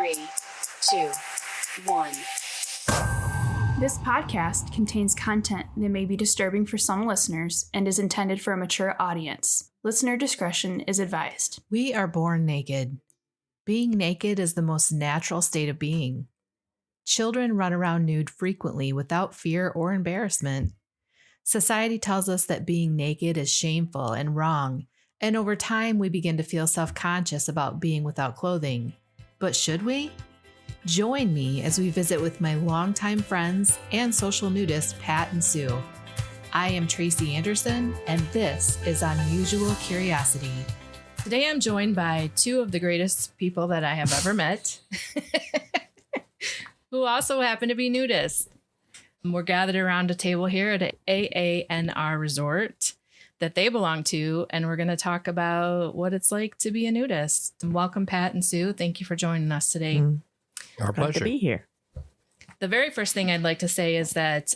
3, 2, 1. This podcast contains content that may be disturbing for some listeners and is intended for a mature audience. Listener discretion is advised. We are born naked. Being naked is the most natural state of being. Children run around nude frequently without fear or embarrassment. Society tells us that being naked is shameful and wrong, and over time we begin to feel self-conscious about being without clothing. But should we? Join me as we visit with my longtime friends and social nudists, Pat and Sue. I am Tracy Anderson, and this is Unusual Curiosity. Today I'm joined by two of the greatest people that I have ever met, who also happen to be nudists. We're gathered around a table here at an AANR resort that they belong to, and we're going to talk about what it's like to be a nudist. Welcome, Pat and Sue. Thank you for joining us today. Our pleasure. Glad to be here. The very first thing I'd like to say is that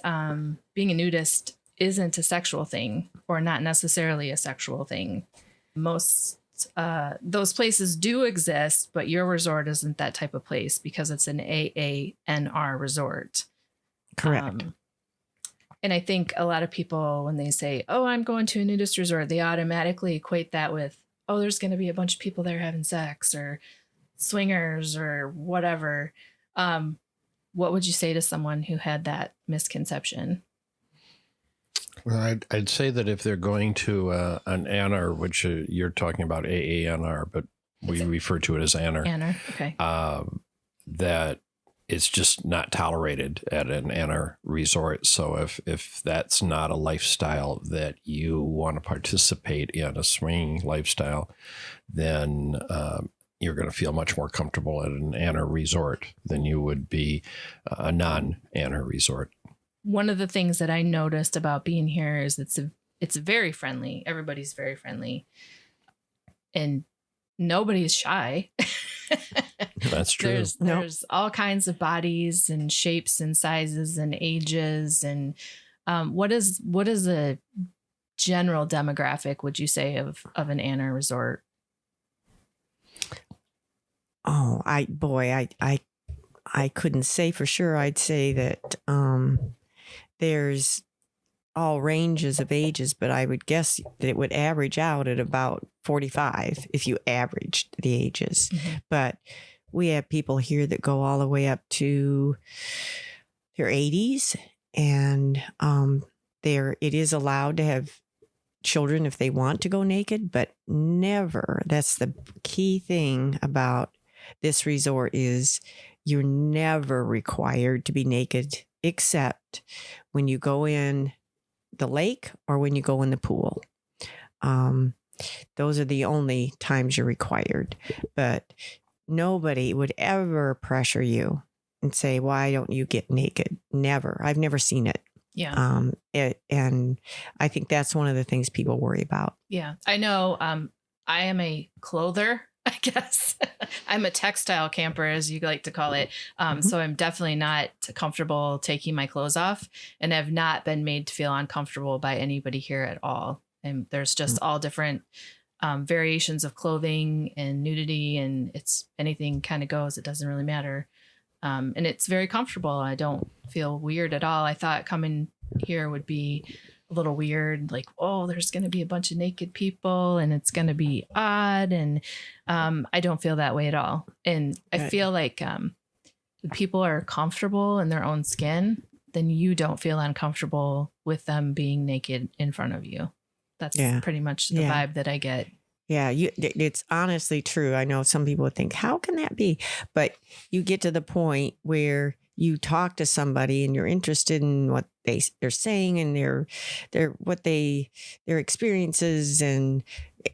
being a nudist isn't a sexual thing, or not necessarily a sexual thing. Most those places do exist, but your resort isn't that type of place because it's an AANR resort. Correct. And I think a lot of people, when they say, oh, I'm going to a nudist resort, they automatically equate that with, oh, there's going to be a bunch of people there having sex or swingers or whatever. What would you say to someone who had that misconception? Well, I'd say that if they're going to an ANR, which you're talking about AANR, but we refer to it as ANR. ANR, okay. That it's just not tolerated at an ANR resort. So if that's not a lifestyle that you want to participate in, a swinging lifestyle, then you're going to feel much more comfortable at an ANR resort than you would be a non-ANR resort. One of the things that I noticed about being here is it's very friendly. Everybody's very friendly, and nobody's shy. That's true. There's all kinds of bodies and shapes and sizes and ages. And what is a general demographic, would you say, of an ANR resort? Oh, I couldn't say for sure. I'd say that there's all ranges of ages, but I would guess that it would average out at about 45 if you averaged the ages. Mm-hmm. But we have people here that go all the way up to their 80s, and it is allowed to have children if they want to go naked, but never. That's the key thing about this resort is you're never required to be naked except when you go in the lake or when you go in the pool. Those are the only times you're required, but nobody would ever pressure you and say, why don't you get naked? Never. I've never seen it. Yeah. And I think that's one of the things people worry about. Yeah. I know. I am a clother, I guess. I'm a textile camper, as you like to call it. So I'm definitely not comfortable taking my clothes off, and have not been made to feel uncomfortable by anybody here at all. And there's just all different variations of clothing and nudity, and it's anything kind of goes. It doesn't really matter. And it's very comfortable. I don't feel weird at all. I thought coming here would be a little weird, like, oh, there's going to be a bunch of naked people and it's going to be odd. And I don't feel that way at all. And I feel like when people are comfortable in their own skin, then you don't feel uncomfortable with them being naked in front of you. That's pretty much the vibe that I get. Yeah, it's honestly true. I know some people would think, how can that be? But you get to the point where you talk to somebody and you're interested in what they're saying and their experiences, and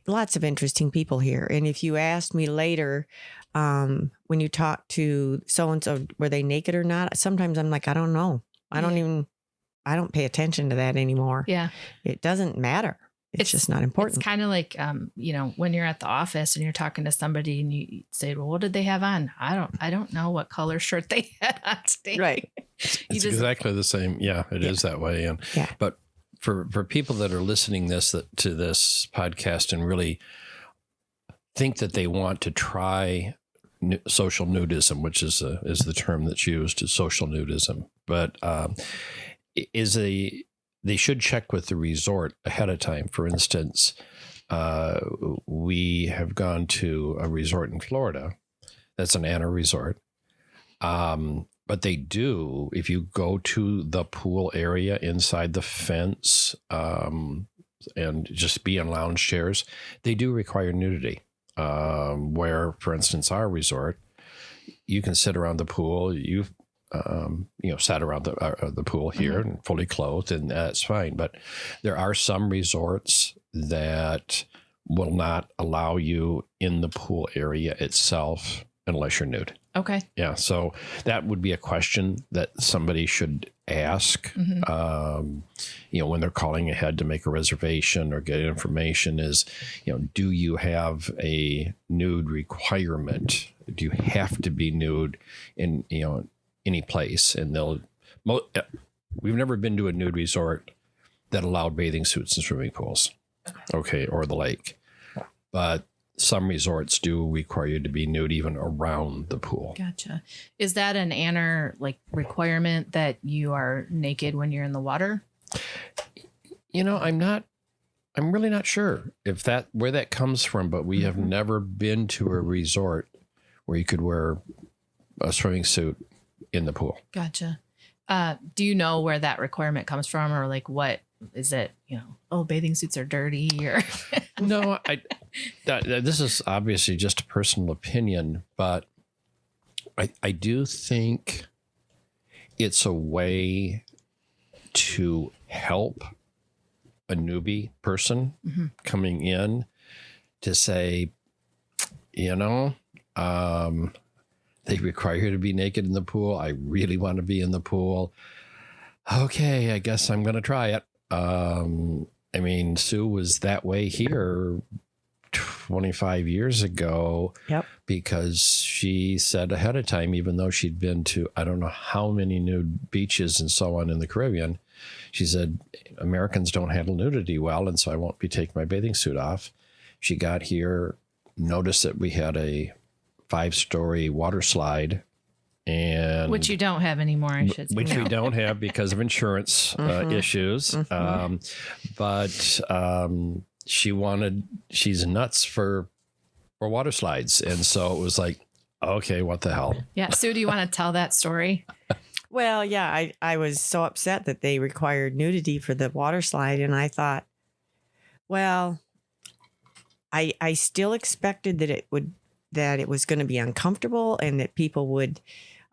lots of interesting people here. And if you asked me later, when you talk to so-and-so, were they naked or not? Sometimes I'm like, I don't know. I don't pay attention to that anymore. Yeah. It doesn't matter. It's just not important. It's kind of like, when you're at the office and you're talking to somebody and you say, well, what did they have on? I don't know what color shirt they had on today. Right. It's exactly the same. Yeah, it is that way. And but for people that are listening to this podcast and really think that they want to try social nudism, which is the term that's used, is social nudism. But they should check with the resort ahead of time. For instance, we have gone to a resort in Florida. That's an Anna resort. But they do, if you go to the pool area inside the fence and just be in lounge chairs, they do require nudity. Where, for instance, our resort, you can sit around the pool. You've sat around the pool here and fully clothed, and that's fine. But there are some resorts that will not allow you in the pool area itself unless you're nude. Okay. Yeah. So that would be a question that somebody should ask, when they're calling ahead to make a reservation or get information is, do you have a nude requirement? Do you have to be nude in, any place? And we've never been to a nude resort that allowed bathing suits in swimming pools. Okay. Or the lake. But some resorts do require you to be nude even around the pool. Gotcha. Is that an ANR requirement that you are naked when you're in the water? I'm really not sure where that comes from, but we have never been to a resort where you could wear a swimming suit in the pool. Gotcha. Do you know where that requirement comes from, or what is it? Bathing suits are dirty, or No, this is obviously just a personal opinion, but I do think it's a way to help a newbie person coming in to say, they require you to be naked in the pool. I really want to be in the pool. Okay, I guess I'm going to try it. Sue was that way here 25 years ago. Yep. Because she said ahead of time, even though she'd been to, I don't know how many nude beaches and so on in the Caribbean, she said, Americans don't handle nudity well, and so I won't be taking my bathing suit off. She got here, noticed that we had a 5-story water slide, and which you don't have anymore, I should say. Which we don't have because of insurance issues. But she's nuts for water slides. And so it was like, okay, what the hell? Yeah. Sue, do you want to tell that story? Well, yeah, I was so upset that they required nudity for the water slide. And I thought, well, I still expected that it was going to be uncomfortable and that people would,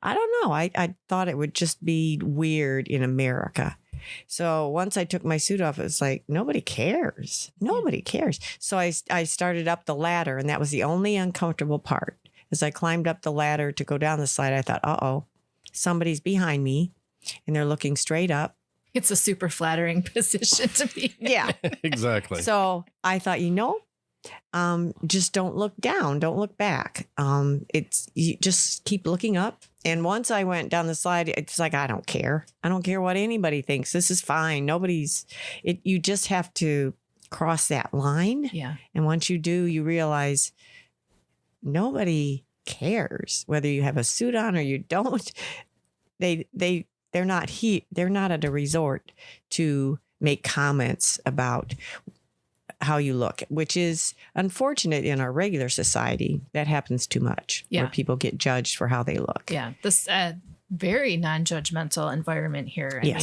I don't know. I thought it would just be weird in America. So once I took my suit off, it was like, nobody cares. Nobody cares. So I started up the ladder, and that was the only uncomfortable part. As I climbed up the ladder to go down the slide, I thought, uh-oh, somebody's behind me, and they're looking straight up. It's a super flattering position to be in. Yeah. Exactly. So I thought, just don't look down. Don't look back. You just keep looking up. And once I went down the slide, it's like, I don't care. I don't care what anybody thinks. This is fine. You just have to cross that line. Yeah. And once you do, you realize nobody cares whether you have a suit on or you don't. They're not at a resort to make comments about how you look, which is unfortunate in our regular society. That happens too much, where people get judged for how they look. Yeah. This very non-judgmental environment here. I mean,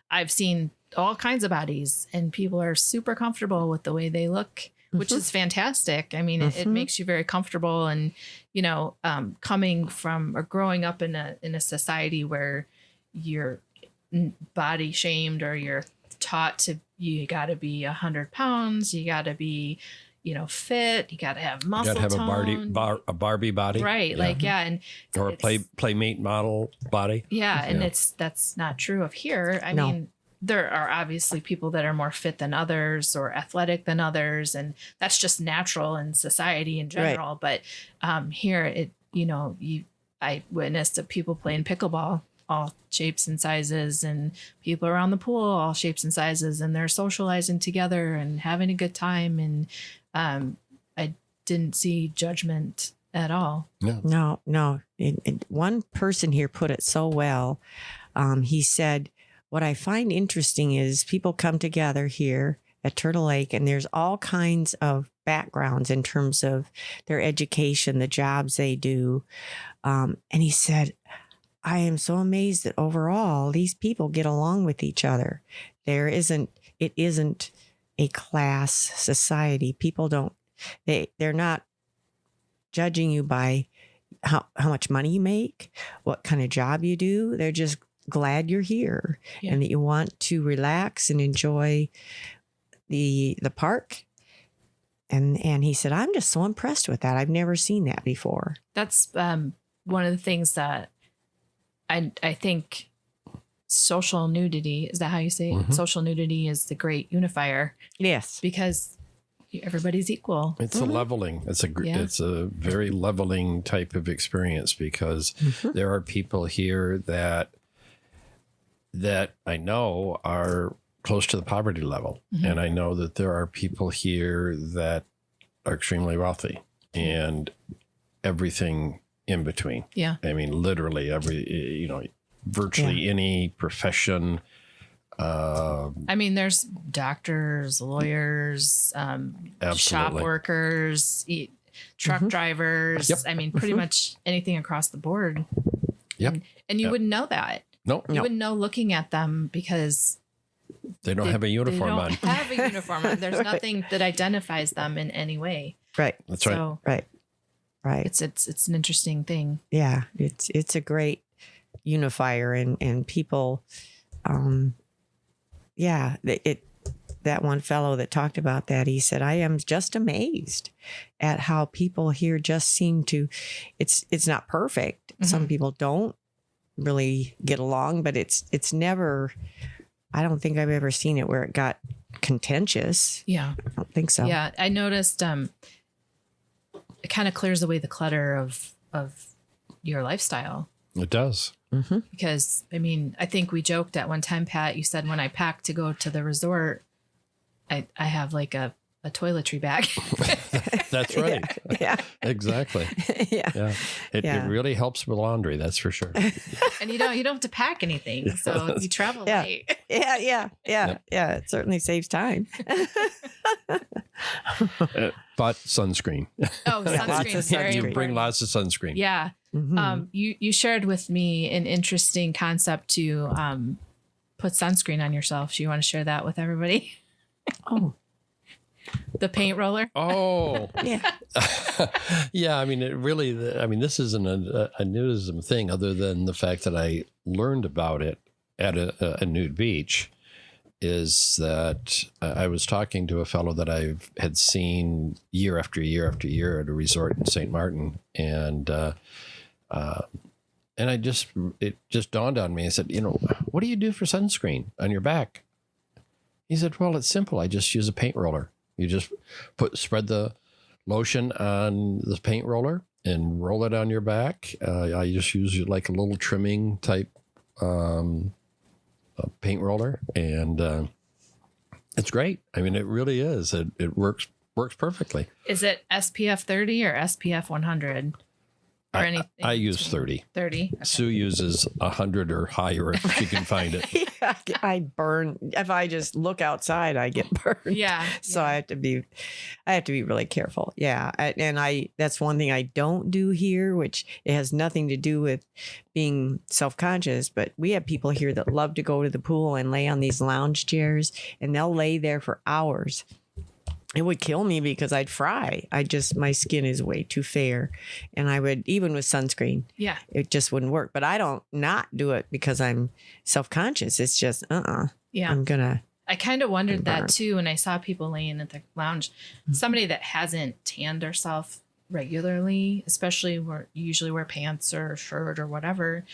I've seen all kinds of bodies, and people are super comfortable with the way they look, which is fantastic. I mean, it makes you very comfortable, and, coming from or growing up in a society where you're body shamed, or you're taught you got to be 100 pounds, you got to be, fit, you got to have muscle tone. You got to have a Barbie body. Right. And or a playmate model body. Yeah. And that's not true of here. I mean, there are obviously people that are more fit than others or athletic than others, and that's just natural in society in general. Right. But here, I witnessed people playing pickleball, all shapes and sizes, and people around the pool, all shapes and sizes, and they're socializing together and having a good time. And I didn't see judgment at all. No. One person here put it so well. He said, what I find interesting is people come together here at Turtle Lake, and there's all kinds of backgrounds in terms of their education, the jobs they do. And he said, I am so amazed that overall these people get along with each other. It isn't a class society. People they're not judging you by how much money you make, what kind of job you do. They're just glad you're here and that you want to relax and enjoy the park. And he said, I'm just so impressed with that. I've never seen that before. That's one of the things that I think social nudity, is that how you say it? Mm-hmm. Social nudity is the great unifier. Yes. Because everybody's equal. It's a leveling. It's a very leveling type of experience, because there are people here that I know are close to the poverty level. And I know that there are people here that are extremely wealthy and everything in between. Yeah. I mean, literally virtually any profession. I mean, there's doctors, lawyers, shop workers, truck drivers. Yep. I mean, pretty much anything across the board. Yep. And you wouldn't know that. No. You wouldn't know looking at them because they don't have a uniform on. They don't have a uniform on. There's nothing that identifies them in any way. Right. That's right. Right. It's an interesting thing. Yeah. It's a great unifier, and people, that one fellow that talked about that, he said, I am just amazed at how people here just seem to, it's not perfect. Some people don't really get along, but it's never, I don't think I've ever seen it where it got contentious. Yeah. I don't think so. Yeah. I noticed, it kind of clears away the clutter of your lifestyle. It does. Because, I mean, I think we joked at one time, Pat, you said when I pack to go to the resort, I have like a toiletry bag. That's right. Yeah. Exactly. Yeah. It really helps with laundry. That's for sure. And you don't have to pack anything. So you travel light. Yeah. It certainly saves time. But sunscreen. Oh, sunscreen. You bring lots of sunscreen. Yeah. You shared with me an interesting concept to put sunscreen on yourself. Do you want to share that with everybody? Oh. The paint roller. Oh, yeah. Yeah. I mean, this isn't a nudism thing, other than the fact that I learned about it at a nude beach. Is that I was talking to a fellow that I had seen year after year after year at a resort in St. Martin, and it just dawned on me. I said, what do you do for sunscreen on your back? He said, well, it's simple. I just use a paint roller. You just spread the lotion on the paint roller and roll it on your back. I just use like a little trimming type paint roller, and it's great. I mean, it really is. It works perfectly. Is it SPF 30 or SPF 100? Or anything? I use 30. 30. Okay. Sue uses 100 or higher if she can find it. Yeah, I burn. If I just look outside, I get burned. Yeah. So I have to be really careful. Yeah. And that's one thing I don't do here, which it has nothing to do with being self-conscious, but we have people here that love to go to the pool and lay on these lounge chairs, and they'll lay there for hours. It would kill me because I'd fry. My skin is way too fair. And I would, even with sunscreen, it just wouldn't work. But I don't not do it because I'm self-conscious. It's just, Yeah. I kind of wondered that too when I saw people laying at the lounge. Somebody that hasn't tanned herself regularly, especially where you usually wear pants or a shirt or whatever,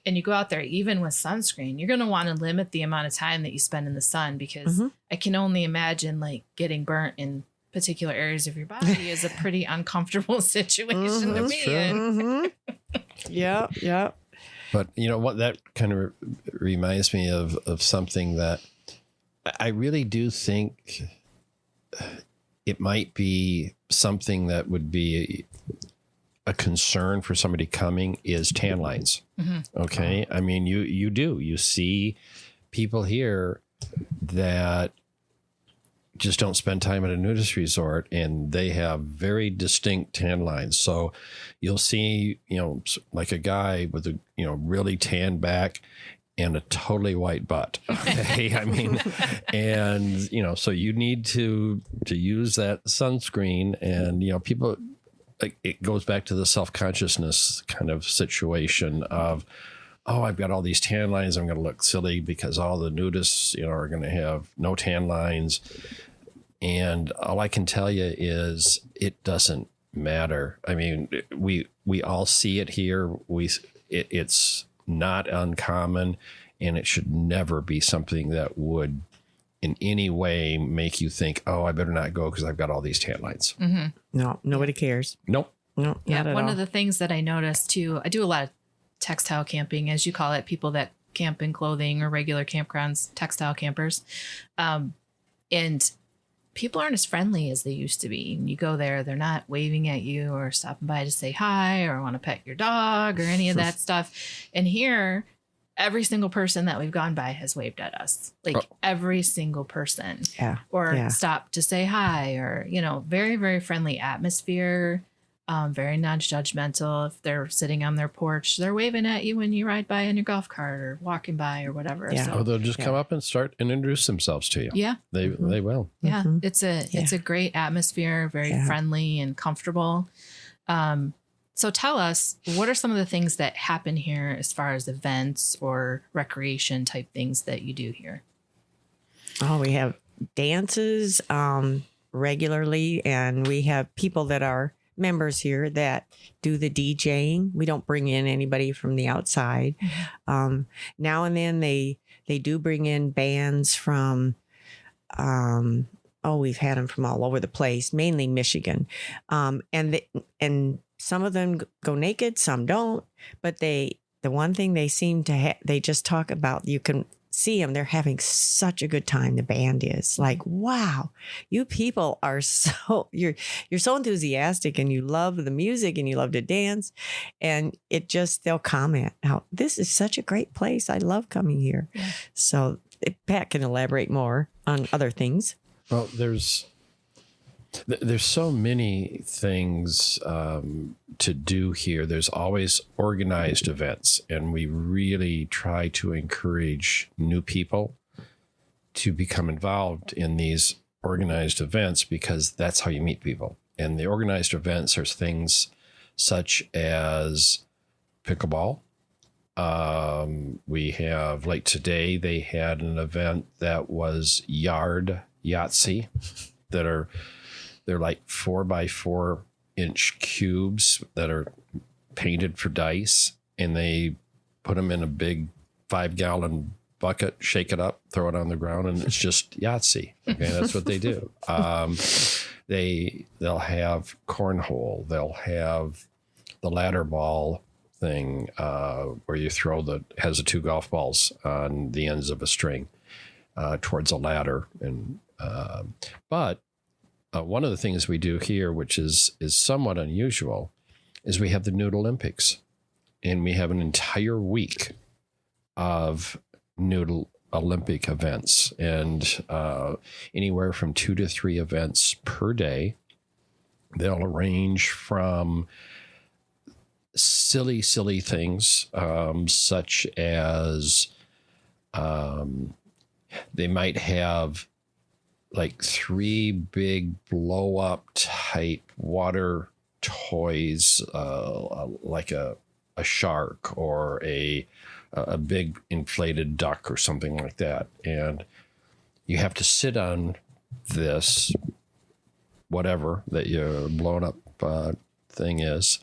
and you go out there, even with sunscreen, you're going to want to limit the amount of time that you spend in the sun, because I can only imagine like getting burnt in particular areas of your body is a pretty uncomfortable situation to be in. Yeah. But you know what, that kind of reminds me of something that I really do think it might be something that would be a concern for somebody coming is tan lines. Okay. I mean, you see people here that just don't spend time at a nudist resort, and they have very distinct tan lines. So you'll see, like a guy with a, really tan back and a totally white butt. Okay. I mean, and, so you need to use that sunscreen, and, people, like, it goes back to the self-consciousness kind of situation of, oh, I've got all these tan lines. I'm going to look silly because all the nudists, are going to have no tan lines. And all I can tell you is it doesn't matter. I mean, we all see it here. It's not uncommon, and it should never be something that would in any way make you think, oh, I better not go because I've got all these tan lines. No, nobody cares. Nope. No, not at One all. of the things that I noticed too, I do a lot of textile camping, as you call it, people that camp in clothing or regular campgrounds, textile campers. And people aren't as friendly as they used to be. And you go there, they're not waving at you or stopping by to say hi or want to pet your dog or any of that stuff. And here, every single person that we've gone by has waved at us, like every single person. Yeah. Or Yeah. stopped to say hi, or, very, very friendly atmosphere. Very non-judgmental. If they're sitting on their porch, they're waving at you when you ride by in your golf cart or walking by or whatever. Yeah. So, Oh, they'll just come up and start and introduce themselves to you. yeah. They will. Yeah. Mhm. It's a great atmosphere, very friendly and comfortable. So tell us, what are some of the things that happen here as far as events or recreation type things that you do here? Oh, we have dances regularly, and we have people that are members here that do the DJing. We don't bring in anybody from the outside. Now and then they do bring in bands from, we've had them from all over the place, mainly Michigan. And some of them go naked, some don't, but the one thing they seem to they just talk about, you can see them, they're having such a good time. The band is like, wow, you people are you're so enthusiastic, and you love the music, and you love to dance, and they'll comment how this is such a great place. I love coming here. Yeah. So Pat can elaborate more on other things. Well, there's so many things to do here. There's always organized events, and we really try to encourage new people to become involved in these organized events, because that's how you meet people. And the organized events are things such as pickleball. We have, like today, they had an event that was yard Yahtzee, they're like 4x4 inch cubes that are painted for dice, and they put them in a big 5-gallon bucket, shake it up, throw it on the ground, and it's just Yahtzee. Okay, that's what they do. They'll have cornhole. They'll have the ladder ball thing where you has the 2 golf balls on the ends of a string towards a ladder, and but one of the things we do here, which is somewhat unusual, is we have the Nude Olympics, and we have an entire week of Nude Olympic events, and anywhere from 2 to 3 events per day. They'll range from silly things, such as they might have like 3 big blow up type water toys, like a shark or a big inflated duck or something like that. And you have to sit on this, whatever that your blown up thing is,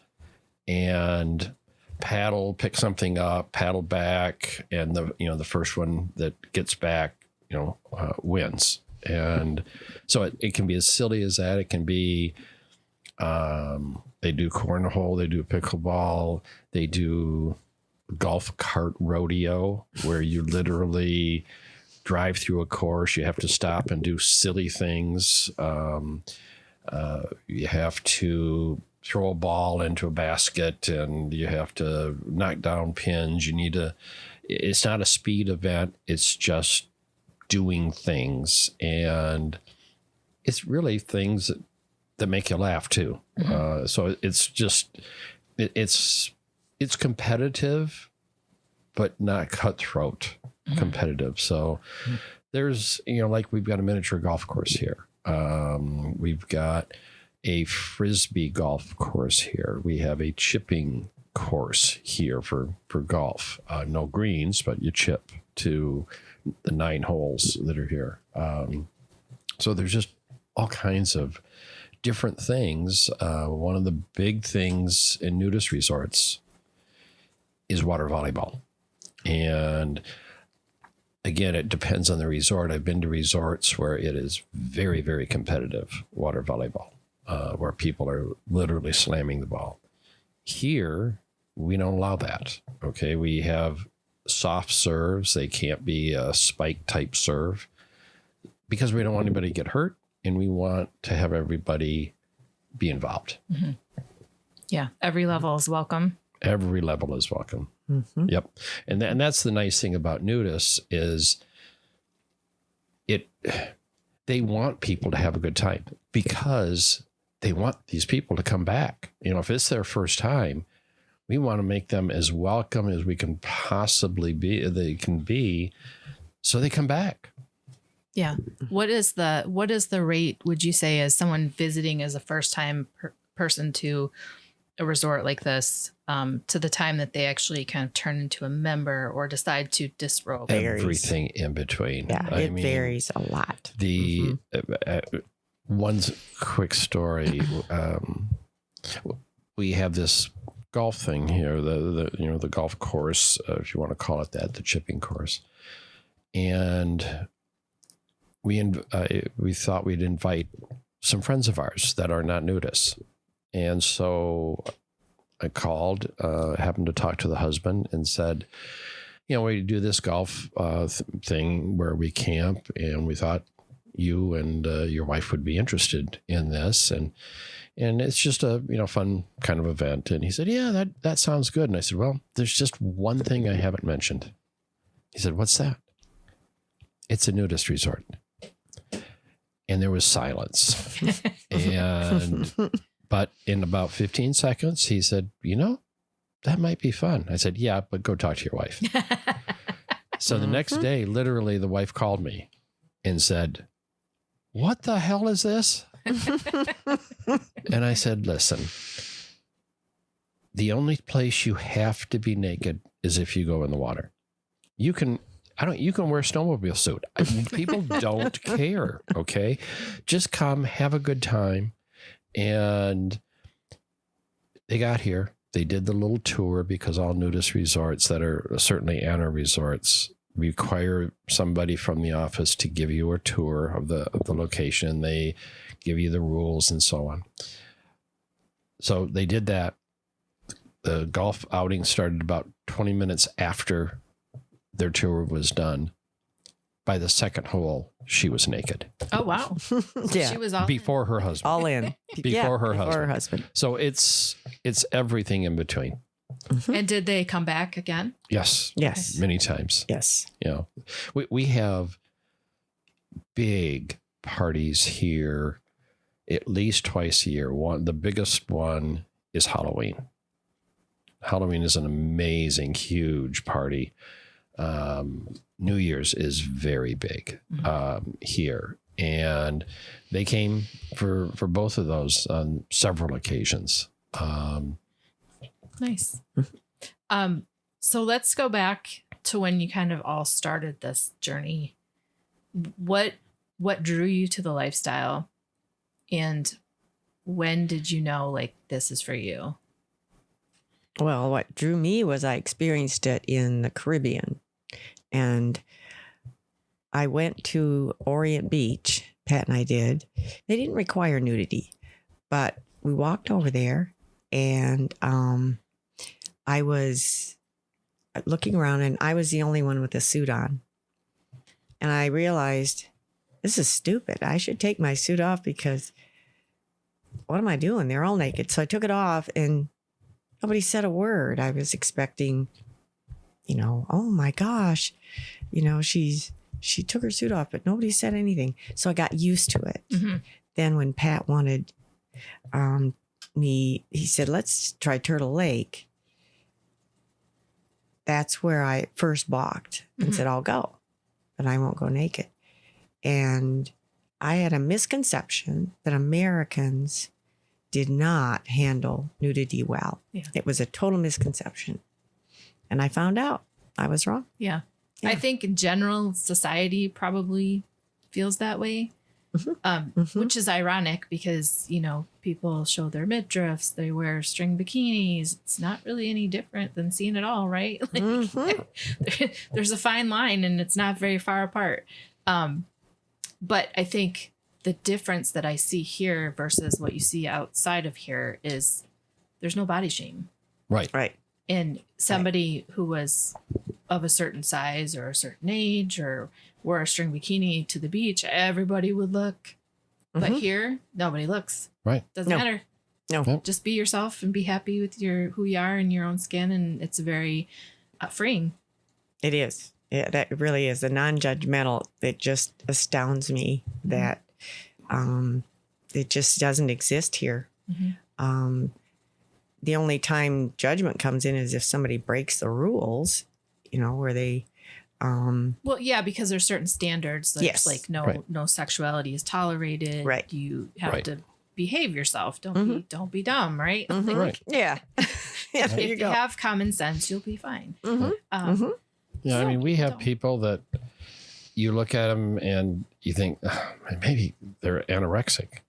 and pick something up, paddle back, and the first one that gets back, wins. And so it can be as silly as that. It can be, they do cornhole, they do pickleball, they do golf cart rodeo, where you literally drive through a course. You have to stop and do silly things. You have to throw a ball into a basket and you have to knock down pins. It's not a speed event. It's just doing things. And it's really things that make you laugh too. So it's competitive, but not cutthroat competitive. So there's, like we've got a miniature golf course here. We've got a frisbee golf course here. We have a chipping course here for golf. No greens, but you chip to the 9 holes that are here. So there's just all kinds of different things. One of the big things in nudist resorts is water volleyball. And again, it depends on the resort. I've been to resorts where it is very, very competitive water volleyball, where people are literally slamming the ball. Here, we don't allow that. Okay, we have soft serves. They can't be a spike type serve because we don't want anybody to get hurt, and we want to have everybody be involved. Yeah, every level is welcome. Every level is welcome. Yep. And that's the nice thing about nudists is they want people to have a good time because they want these people to come back. If it's their first time, we want to make them as welcome as we can possibly be, so they come back. Yeah. What is the rate, would you say, as someone visiting as a first time person to a resort like this, to the time that they actually kind of turn into a member or decide to disrobe? Everything in between. Yeah, it varies a lot. One quick story. We have this golf thing here, the golf course, if you want to call it that, the chipping course, and we thought we'd invite some friends of ours that are not nudists. And so I called, happened to talk to the husband and said, we do this golf thing where we camp, and we thought you and your wife would be interested in this. And it's just a, fun kind of event. And he said, yeah, that sounds good. And I said, well, there's just one thing I haven't mentioned. He said, what's that? It's a nudist resort. And there was silence. But in about 15 seconds, he said, that might be fun. I said, yeah, but go talk to your wife. So the next day, literally, the wife called me and said, what the hell is this? And I said, listen, the only place you have to be naked is if you go in the water. You can wear a snowmobile suit. People don't care. Okay. Just come, have a good time. And they got here. They did the little tour because all nudist resorts that are certainly Anna resorts require somebody from the office to give you a tour of the location. They give you the rules and so on. So they did that. The golf outing started about 20 minutes after their tour was done. By the second hole, she was naked. Oh, wow. Yeah. She was all before her husband. All in. Before her husband. So it's everything in between. And did they come back again? Yes. Yes. Many times. Yes. We have big parties here at least twice a year. The biggest one is Halloween. Halloween is an amazing, huge party. New Year's is very big here, and they came for both of those on several occasions. Nice. So let's go back to when you kind of all started this journey. What drew you to the lifestyle, and when did you know, like, this is for you? Well, what drew me was I experienced it in the Caribbean. And I went to Orient Beach, Pat and I did. They didn't require nudity, but we walked over there, and I was looking around, and I was the only one with a suit on. And I realized, this is stupid. I should take my suit off because what am I doing? They're all naked. So I took it off and nobody said a word. I was expecting, oh my gosh, she took her suit off, but nobody said anything. So I got used to it. Mm-hmm. Then when Pat wanted he said, let's try Turtle Lake. That's where I first balked and said, I'll go, but I won't go naked. And I had a misconception that Americans did not handle nudity well. Yeah. It was a total misconception. And I found out I was wrong. Yeah. Yeah. I think in general, society probably feels that way, which is ironic because, people show their midriffs, they wear string bikinis. It's not really any different than seeing it all, right? There's a fine line and it's not very far apart. But I think the difference that I see here versus what you see outside of here is there's no body shame. Right. Right. And somebody who was of a certain size or a certain age or wore a string bikini to the beach, everybody would look. But here, nobody looks. Right. Doesn't No. matter. No. Yep. Just be yourself and be happy with who you are in your own skin. And it's very freeing. It is. Yeah, that really is. The non-judgmental, it just astounds me that it just doesn't exist here. The only time judgment comes in is if somebody breaks the rules, where they Well, yeah, because there's certain standards. Yes. Like no Right. no sexuality is tolerated. Right. You have Right. to behave yourself. Don't be dumb, right? Right. yeah. Yeah, there If you you go. have common sense, you'll be fine. Yeah, I mean, we have Don't. people that you look at them and you think maybe they're anorexic.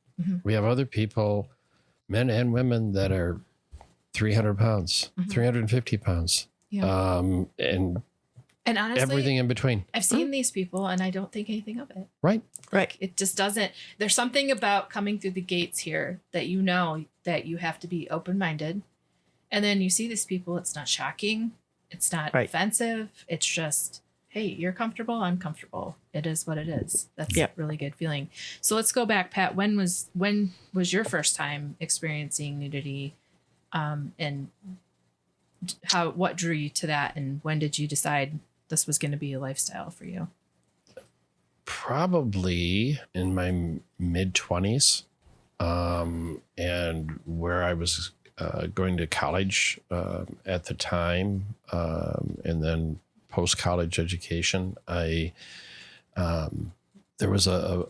We have other people, men and women, that are 300 pounds, 350 pounds, Yeah. and And honestly, everything in between. I've seen these people and I don't think anything of it. Right. Right. It just doesn't. There's something about coming through the gates here that that you have to be open-minded. And then you see these people, it's not shocking. It's not Right. offensive. It's just, hey, you're comfortable. I'm comfortable. It is what it is. That's Yeah. a really good feeling. So let's go back, Pat. When was your first time experiencing nudity? And what drew you to that? And when did you decide this was going to be a lifestyle for you? Probably in my mid-20s, and where I was going to college at the time, and then post-college education. There was a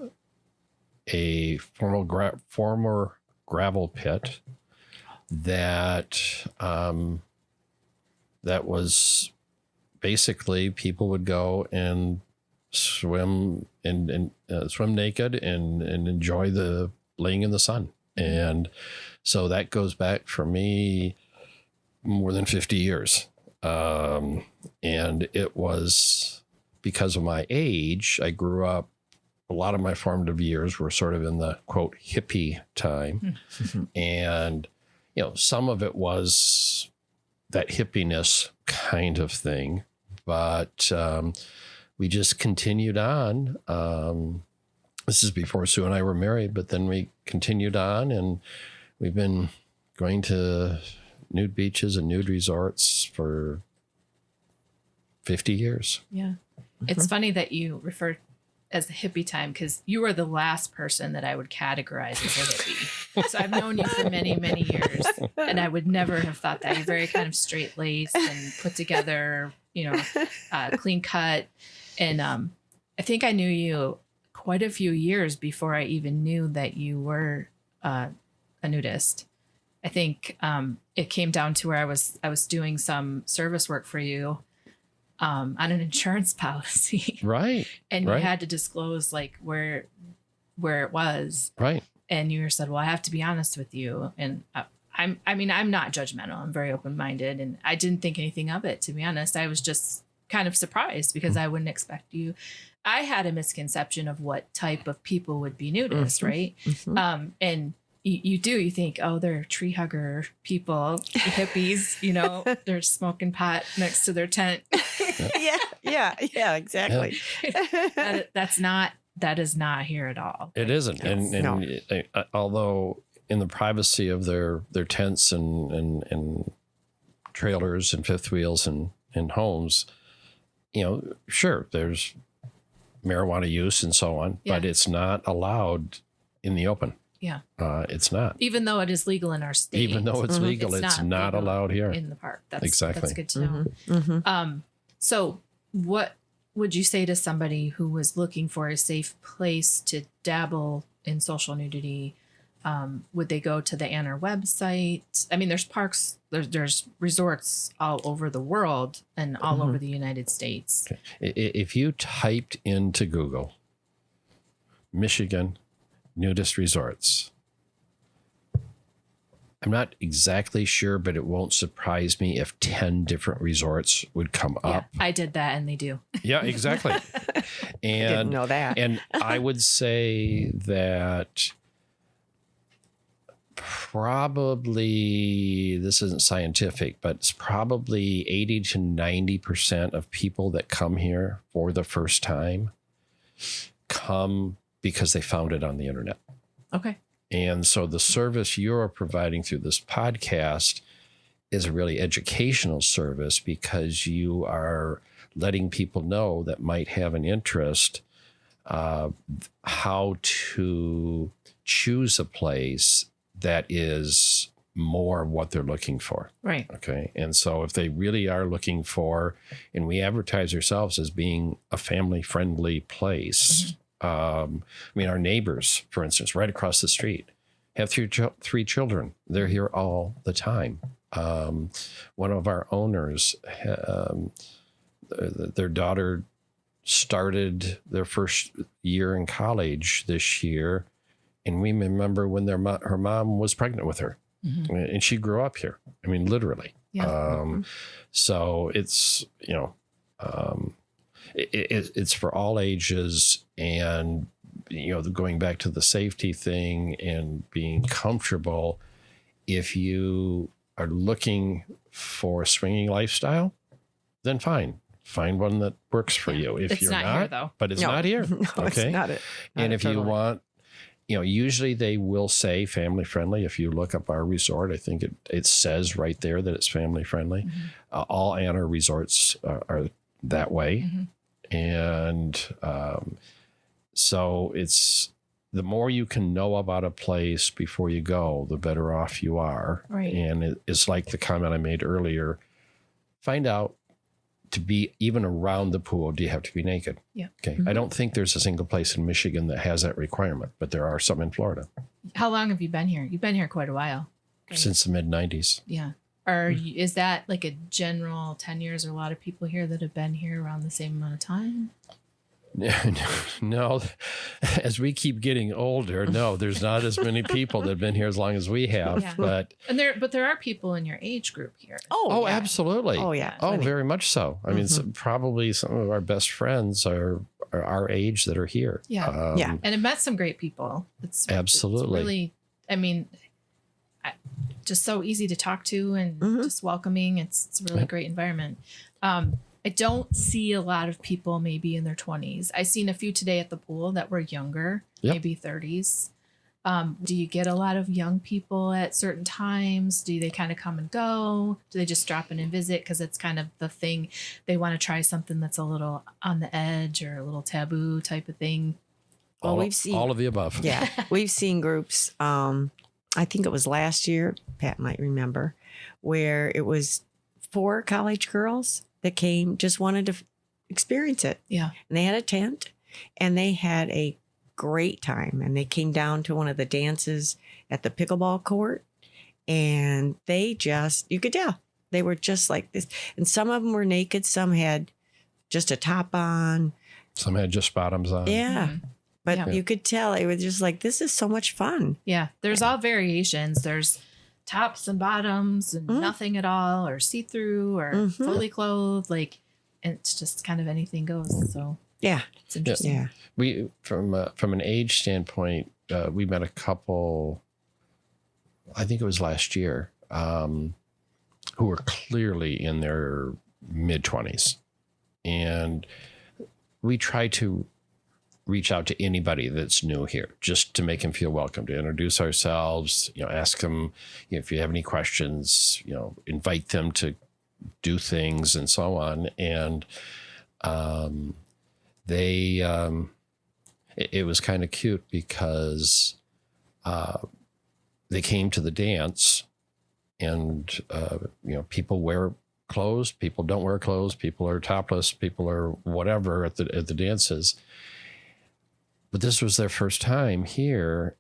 former gravel pit that was basically people would go and swim and swim naked and enjoy the laying in the sun. And so that goes back for me more than 50 years. And it was because of my age. I grew up, a lot of my formative years were sort of in the quote hippie time. And, some of it was that hippiness kind of thing, but we just continued on. This is before Sue and I were married, but then we continued on, and we've been going to nude beaches and nude resorts for 50 years. Yeah. It's funny that you refer as the hippie time because you were the last person that I would categorize as a hippie. So I've known you for many, many years, and I would never have thought that. You're very kind of straight laced and put together, clean cut. And I think I knew you quite a few years before I even knew that you were a nudist. I think it came down to where I was doing some service work for you on an insurance policy. Right. And right. you had to disclose like where it was. Right. And you said, well, I have to be honest with you. And I'm not judgmental. I'm very open-minded, and I didn't think anything of it, to be honest. I was just kind of surprised because I wouldn't expect you. I had a misconception of what type of people would be nudists, right? And you think, oh, they're tree hugger people, hippies, they're smoking pot next to their tent. yeah, exactly. That is not here at all. It isn't. And No. although in the privacy of their tents and trailers and fifth wheels and homes, sure, there's marijuana use and so on, but it's not allowed in the open. Yeah. It's not. Even though it is legal in our state. Even though it's legal, it's not legal allowed here. in the park. Exactly. That's good to know. So what would you say to somebody who was looking for a safe place to dabble in social nudity? Would they go to the Anner website? I mean, there's parks, there's resorts all over the world and all over the United States. Okay. If you typed into Google, Michigan nudist resorts, I'm not exactly sure, but it won't surprise me if 10 different resorts would come up. I did that and they do. Yeah, exactly. And I didn't know that. And I would say that probably, this isn't scientific, but it's probably 80 to 90% of people that come here for the first time come because they found it on the internet. Okay. And so the service you're providing through this podcast is a really educational service because you are letting people know that might have an interest how to choose a place that is more what they're looking for. Right. Okay. And so if they really are looking for, and we advertise ourselves as being a family-friendly place. I mean, our neighbors, for instance, right across the street, have three children. They're here all the time. One of our owners, their daughter started their first year in college this year, and we remember when her mom was pregnant with her, and she grew up here. I mean, literally. Yeah. So it's it's for all ages, and going back to the safety thing and being comfortable. If you are looking for a swinging lifestyle, then fine. Find one that works for you. If It's you're not here, though. But it's No. not here. No, Okay. it's not it. And Not if you totally. want, usually they will say family friendly. If you look up our resort, I think it says right there that it's family friendly. All Anner resorts are that way. And so it's, the more you can know about a place before you go, the better off you are. Right. And it's like the comment I made earlier. Find out, to be even around the pool, do you have to be naked? Yeah. Okay. I don't think there's a single place in Michigan that has that requirement, but there are some in Florida How long have you been here? You've been here quite a while. since the mid 90s. Yeah. Is that like a general 10 years, or a lot of people here that have been here around the same amount of time? No, as we keep getting older, no, there's not as many people that have been here as long as we have. Yeah. But there are people in your age group here. oh, yeah. absolutely. Oh, yeah. Oh, Plenty. very much so. I mean, probably some of our best friends are our age that are here. Yeah. Yeah. And I've met some great people. It's Absolutely. it's really, I mean, just so easy to talk to and just welcoming. It's a really great environment. I don't see a lot of people maybe in their 20s. I seen a few today at the pool that were younger, Yep. maybe 30s. Do you get a lot of young people at certain times? Do they kind of come and go? Do they just drop in and visit because it's kind of the thing? They want to try something that's a little on the edge or a little taboo type of thing. Well, all, we've seen all of the above. Yeah, we've seen groups. I think it was last year, Pat might remember, where it was 4 college girls that came, just wanted to experience it. Yeah. And they had a tent and they had a great time. And they came down to one of the dances at the pickleball court. And they just, you could tell, they were just like this. And some of them were naked. Some had just a top on. Some had just bottoms on. Yeah. But Yeah. you could tell it was just like, this is so much fun. Yeah, there's all variations. There's tops and bottoms and nothing at all, or see-through, or fully clothed. Like, and it's just kind of anything goes. So Yeah. it's interesting. Yeah. We from an age standpoint, we met a couple. I think it was last year, who were clearly in their mid 20s, and we try to reach out to anybody that's new here, just to make them feel welcome, to introduce ourselves, ask them if you have any questions, invite them to do things and so on. And it was kind of cute because they came to the dance, and people wear clothes, people don't wear clothes, people are topless, people are whatever at the dances. But this was their first time here,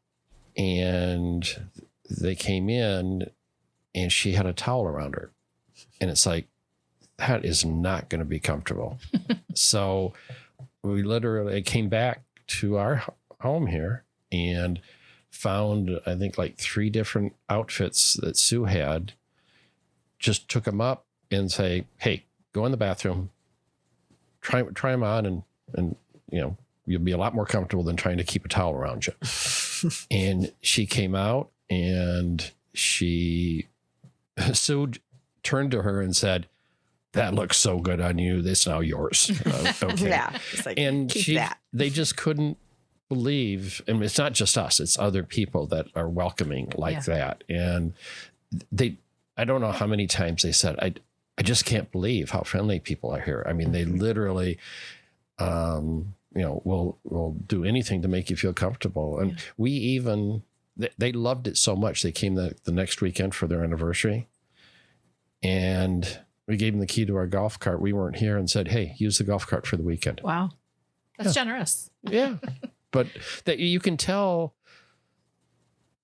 and they came in, and she had a towel around her, and it's like, that is not going to be comfortable. So we literally came back to our home here and found, I think, like 3 different outfits that Sue had, just took them up and say, hey, go in the bathroom, try them on, and you'll be a lot more comfortable than trying to keep a towel around you. And she came out, and Sue turned to her and said, that looks so good on you. It's now yours. Okay. Yeah. It's like, And keep that. they just couldn't believe, and it's not just us, it's other people that are welcoming like that. And I don't know how many times they said, I just can't believe how friendly people are here. I mean, they literally, will do anything to make you feel comfortable. And we even, they loved it so much. They came the next weekend for their anniversary, and we gave them the key to our golf cart. We weren't here, and said, hey, use the golf cart for the weekend. Wow. That's generous. Yeah. But that you can tell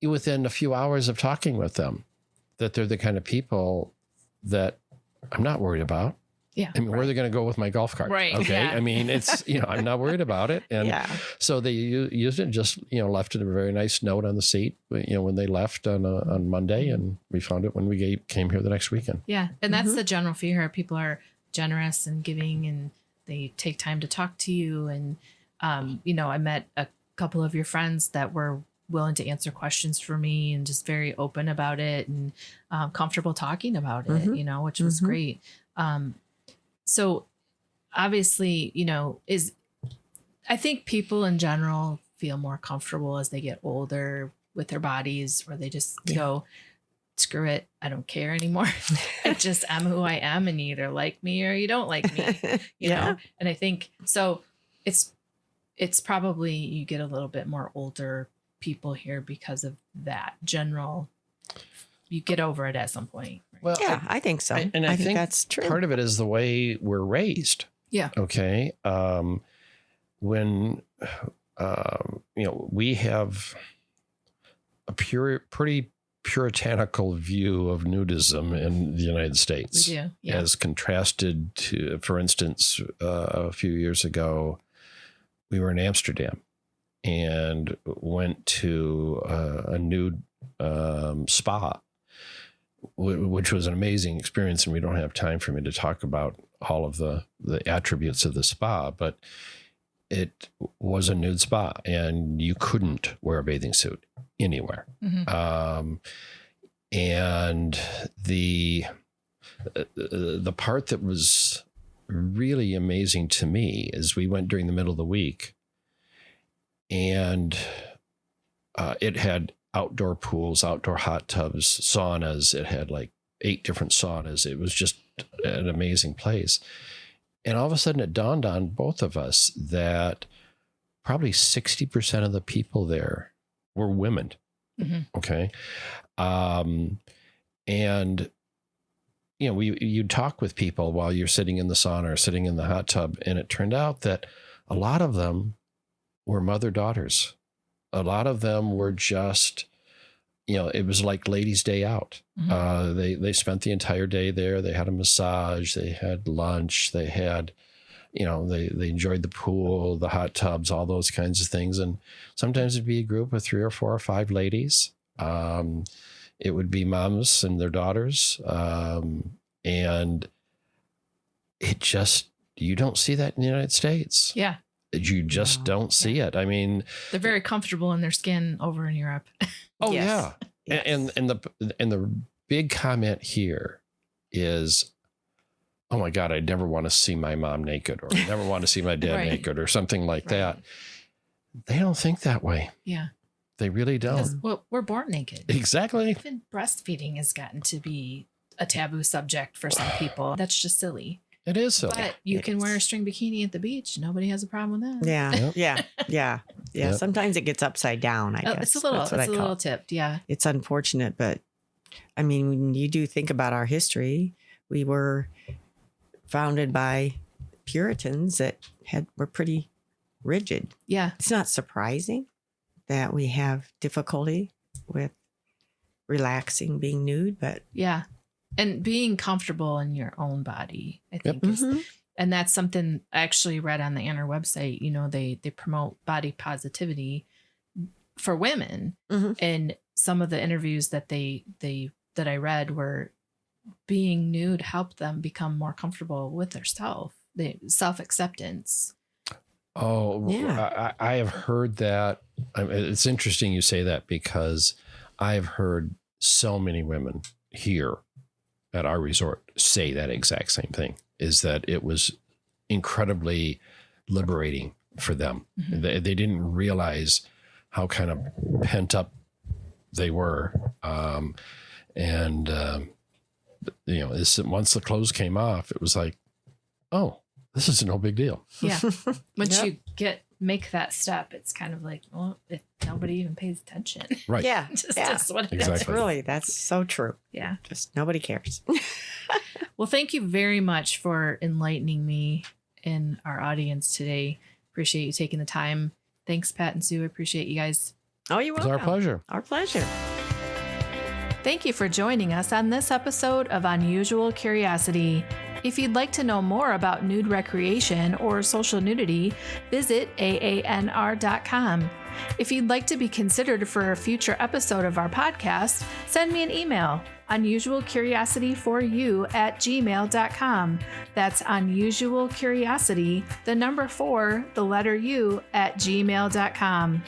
within a few hours of talking with them that they're the kind of people that I'm not worried about. Yeah. I mean, where are they going to go with my golf cart? Right. Okay. Yeah. I mean, it's, I'm not worried about it. And so they used it and just, left it a very nice note on the seat, when they left on Monday, and we found it when we came here the next weekend. Yeah. And that's the general fear. People are generous and giving, and they take time to talk to you. And, I met a couple of your friends that were willing to answer questions for me and just very open about it, and comfortable talking about it, which was great. So obviously, I think people in general feel more comfortable as they get older with their bodies, where they just go, screw it, I don't care anymore. I just am who I am, and you either like me or you don't like me, you know? And I think, so it's probably, you get a little bit more older people here because of that general, you get over it at some point. Right? Well, I think so. And I think that's true. Part of it is the way we're raised. Yeah. Okay. When, we have a pretty puritanical view of nudism in the United States. We do. Yeah. As contrasted to, for instance, a few years ago, we were in Amsterdam and went to a nude spa, which was an amazing experience. And we don't have time for me to talk about all of the attributes of the spa, but it was a nude spa, and you couldn't wear a bathing suit anywhere. And the part that was really amazing to me is we went during the middle of the week, and it had outdoor pools, outdoor hot tubs, saunas. It had like 8 different saunas. It was just an amazing place. And all of a sudden it dawned on both of us that probably 60% of the people there were women. Okay. And, you'd talk with people while you're sitting in the sauna or sitting in the hot tub. And it turned out that a lot of them were mother-daughters. A lot of them were just, it was like ladies' day out. They spent the entire day there. They had a massage, they had lunch, they had, they enjoyed the pool, the hot tubs, all those kinds of things. And sometimes it'd be a group of 3 or 4 or 5 ladies. It would be moms and their daughters. And it just, you don't see that in the United States. Yeah. You just don't see it. I mean, they're very comfortable in their skin over in Europe. Oh Yes. yeah. And the big comment here is, oh my God, I never want to see my mom naked, or I never want to see my dad Right. naked, or something like that. they don't think that way. Yeah. They really Because don't. we're born naked. Exactly. Even breastfeeding has gotten to be a taboo subject for some people. That's just silly. It is silly. But you It can is. wear a string bikini at the beach. Nobody has a problem with that. Yeah. Yep. Yeah. Yep. Sometimes it gets upside down, I guess. It's a little, That's what I call it. tipped. Yeah. It's unfortunate, but I mean, when you do think about our history, we were founded by Puritans that were pretty rigid. Yeah. It's not surprising that we have difficulty with relaxing, being nude, but Yeah. And being comfortable in your own body, I think Mhm. is, and that's something I actually read on the Anner website. You know, they promote body positivity for women. Mhm. And some of the interviews that that I read were being nude helped them become more comfortable with their self-acceptance. Oh, Yeah. I have heard that. It's interesting you say that because I've heard so many women here at our resort say that exact same thing, is that it was incredibly liberating for them. Mhm. They didn't realize how kind of pent up they were. Once the clothes came off, it was like, oh, this is no big deal. Yeah. Once Yep. you make that step, it's kind of like, well, nobody even pays attention. Right. Yeah. Just Yeah. is what it Exactly. is. That's really, that's so true. Yeah. Just nobody cares. Well, thank you very much for enlightening me and our audience today. Appreciate you taking the time. Thanks, Pat and Sue. Appreciate you guys. Oh, you're It was welcome. our pleasure. Our pleasure. Thank you for joining us on this episode of Unusual Curiosity. If you'd like to know more about nude recreation or social nudity, visit aanr.com. If you'd like to be considered for a future episode of our podcast, send me an email, unusualcuriosity4u@gmail.com. That's unusualcuriosity, the number 4, the letter U, @gmail.com.